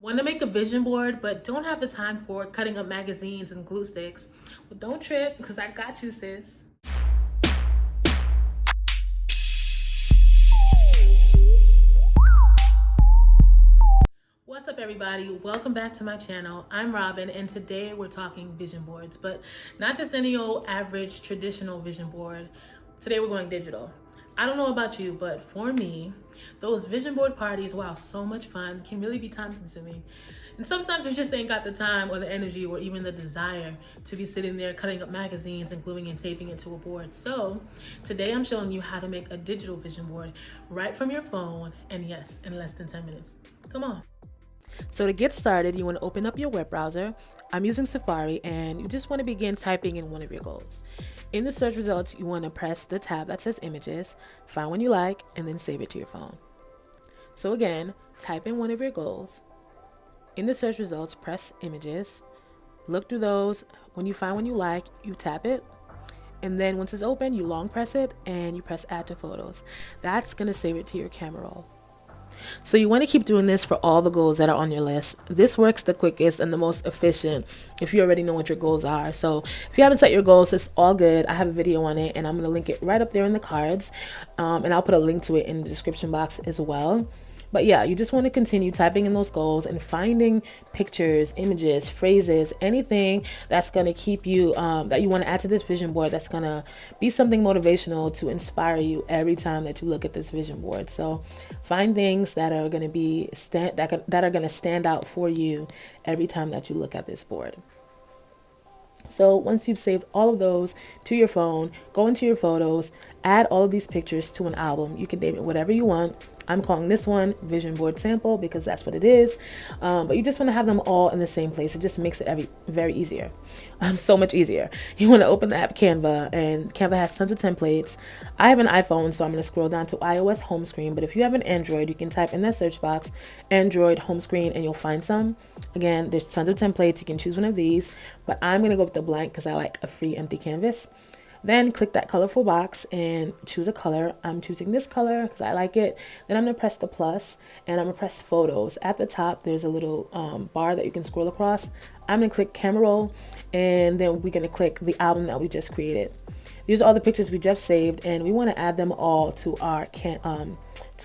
Want to make a vision board but don't have the time for cutting up magazines and glue sticks? Well, don't trip because I got you, sis. What's up, everybody? Welcome back to my channel. I'm Robin, and today we're talking vision boards, but not just any old average traditional vision board. Today we're going digital. I don't know about you, but for me, those vision board parties, while so much fun, can really be time consuming. And sometimes you just ain't got the time or the energy or even the desire to be sitting there cutting up magazines and gluing and taping it to a board. So today I'm showing you how to make a digital vision board right from your phone, and yes, in less than 10 minutes. Come on. So to get started, you want to open up your web browser. I'm using Safari, and you just want to begin typing in one of your goals. In the search results, you want to press the tab that says images, find one you like, and then save it to your phone. So again, type in one of your goals. In the search results, press images, look through those. When you find one you like, you tap it. And then once it's open, you long press it and you press add to photos. That's going to save it to your camera roll. So you want to keep doing this for all the goals that are on your list. This works the quickest and the most efficient if you already know what your goals are. So if you haven't set your goals, it's all good. I have a video on it and I'm going to link it right up there in the cards. And I'll put a link to it in the description box as well. But yeah, you just want to continue typing in those goals and finding pictures, images, phrases, anything that's going to keep you, that you want to add to this vision board, that's going to be something motivational to inspire you every time that you look at this vision board. So find things that are going to be that are going to stand out for you every time that you look at this board. So once you've saved all of those to your phone, go into your photos, add all of these pictures to an album. You can name it whatever you want. I'm calling this one vision board sample because that's what it is. But you just want to have them all in the same place. It just makes it very easier. So much easier. You want to open the app Canva, and Canva has tons of templates. I have an iPhone, so I'm going to scroll down to iOS home screen. But if you have an Android, you can type in that search box, Android home screen, and you'll find some. Again, there's tons of templates. You can choose one of these, but I'm going to go with the blank because I like a free empty canvas. Then click that colorful box and choose a color. I'm choosing this color because I like it. Then I'm going to press the plus and I'm going to press photos. At the top, there's a little bar that you can scroll across. I'm going to click camera roll, and then we're going to click the album that we just created. These are all the pictures we just saved, and we want to add them all to our Canva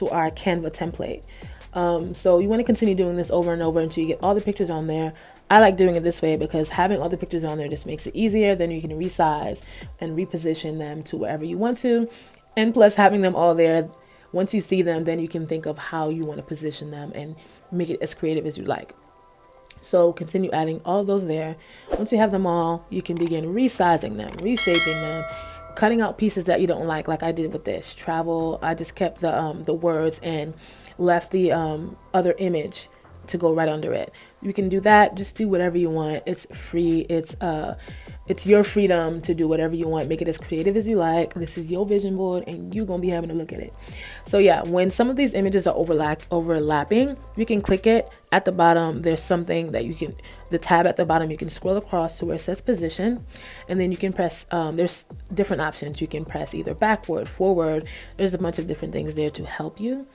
template. So you want to continue doing this over and over until you get all the pictures on there. I like doing it this way because having all the pictures on there just makes it easier. Then you can resize and reposition them to wherever you want to. And plus, having them all there, once you see them, then you can think of how you want to position them and make it as creative as you like. So continue adding all of those there. Once you have them all, you can begin resizing them, reshaping them, cutting out pieces that you don't like I did with this travel. I just kept the words and left the other image to go right under it. You can do that. Just do whatever you want. It's free. It's your freedom to do whatever you want. Make it as creative as you like. This is your vision board and you're gonna be having to look at it. So yeah, when some of these images are overlapping, you can click it. At the bottom there's something that you can, the tab at the bottom, you can scroll across to where it says position, and then you can press there's different options. You can press either backward, forward. There's a bunch of different things there to help you.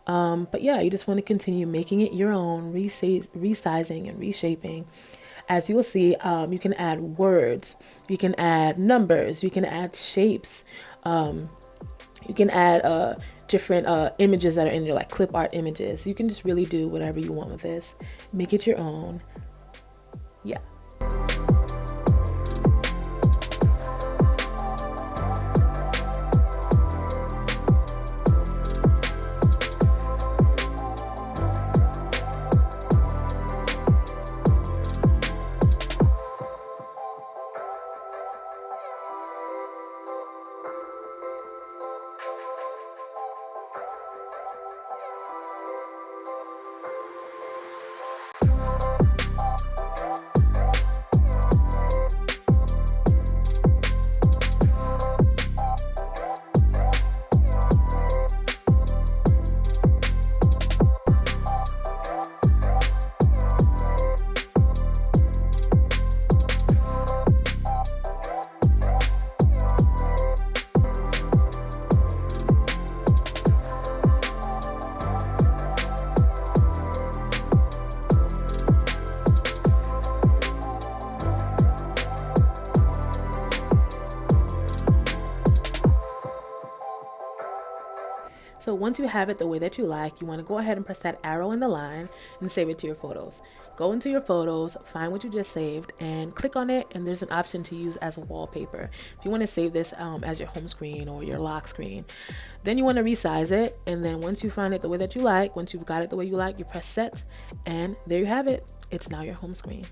But yeah, you just want to continue making it your own, resizing and reshaping. As you'll see, you can add words, you can add numbers, you can add shapes, you can add different images that are in there, like clip art images. You can just really do whatever you want with this. Make it your own. Yeah. So once you have it the way that you like, you want to go ahead and press that arrow in the line and save it to your photos. Go into your photos, find what you just saved, and click on it, and there's an option to use as a wallpaper. If you want to save this as your home screen or your lock screen, then you want to resize it, and then once you find it the way that you like, once you've got it the way you like, you press set, and there you have it. It's now your home screen.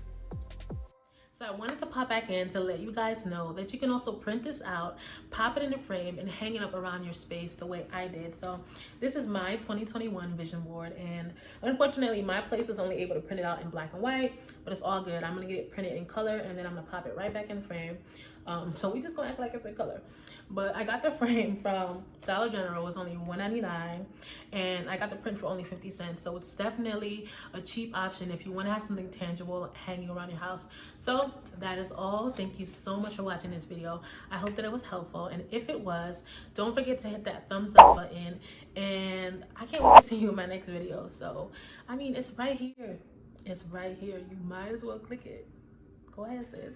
So I wanted to pop back in to let you guys know that you can also print this out, pop it in a frame, and hang it up around your space the way I did. So this is my 2021 vision board, and unfortunately my place is only able to print it out in black and white, but it's all good. I'm gonna get it printed in color, and then I'm gonna pop it right back in the frame. So we just gonna act like it's in color. But I got the frame from Dollar General. It was only $1.99, and I got the print for only 50 cents. So it's definitely a cheap option if you want to have something tangible hanging around your house. So that is all. Thank you so much for watching this video. I hope that it was helpful, and if it was, don't forget to hit that thumbs up button, and I can't wait to see you in my next video. So I mean, it's right here. It's right here. You might as well click it. Go ahead, sis.